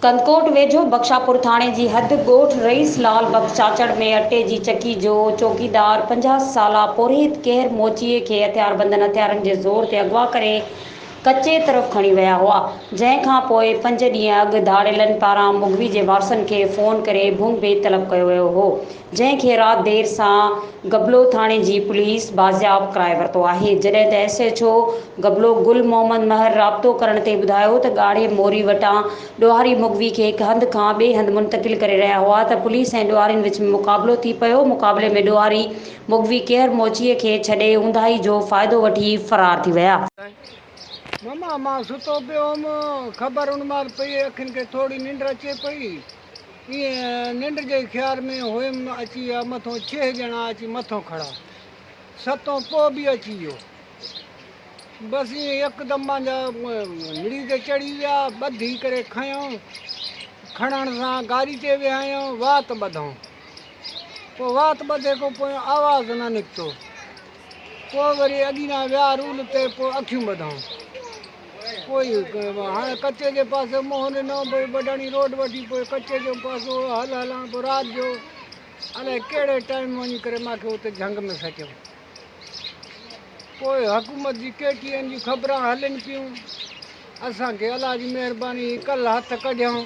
कंदकोट वेझो बख्शापुर थाणे जी हद ॻोठ रईस लाल बख्शाचड़ में अटे जी चक्की जो चौकीदार 50 साला पुरोहित केर मोचीअ खे हथियारबंदि हथियारनि जे ज़ोर ते अगवा करे कच्चे तरफ़ खणी विया हुआ। जंहिंखां पोइ 5 ॾींहं अॻु धाड़ेलनि पारां मुगवी जे वारसनि खे फ़ोन करे भूंग बेद तलब कयो वियो हो, जंहिंखे राति देर सां गबलो थाणे जी पुलिस बाज़ियाब कराए वरितो आहे। जॾहिं त SHO गबलो गुल मोहम्मद महर राब्तो करण ते ॿुधायो त ॻाढ़े मोरी वटां ॾोहारी मुगवी खे हिकु हंधि खां ॿिए हंधि मुंतक़िल करे रहिया हुआ त पुलिस ऐं ॾोहारियुनि विच में मुक़ाबिलो थी पियो। मुक़ाबले में ॾोहारी मुगवी केर मोचीअ खे छॾे ऊंधाई जो फ़ाइदो वठी फ़रार थी विया। मामा मां सुतो पियो हुउमि, ख़बर उन महिल पई अखियुनि खे थोरी निंड अचे पई। ईअं निंड जे ख़्याल में हुयुमि, अची विया मथां 6 ॼणा अची मथां खड़ा, 7 पोइ बि अची वियो। बसि ईअं यकदमि मुंहिंजा निड़ी ते चढ़ी विया, ॿधी करे खयूं, खणण सां गाॾी ते विहायूं, वात ॿधूं। पोइ वात ॿधे खां पोइ आवाज़ न निकितो, पोइ वरी अॻियां विया रूल ते, पोइ अखियूं ॿधूं। पोइ हाणे कचे जे पासे मुंहुं ॾिनो, भई बडाणी रोड वठी पोइ कचे जो पासो हलां पोइ राति जो अलाए कहिड़े टाइम वञी करे मूंखे उते झंग में सटियो। पोइ हुकूमत जी केटीएन जी ख़बरां हलनि पियूं, असांखे अलाह जी महिरबानी कल्ह हथ कढियऊं,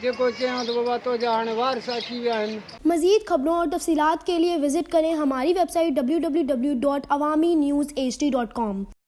जेको चयां तो बाबा तुंहिंजा हाणे वारस अची विया आहिनि। मज़ीद खबरों और तफसीलात के लिए विजिट करें हमारी वेबसाइट www.awami newshd.com।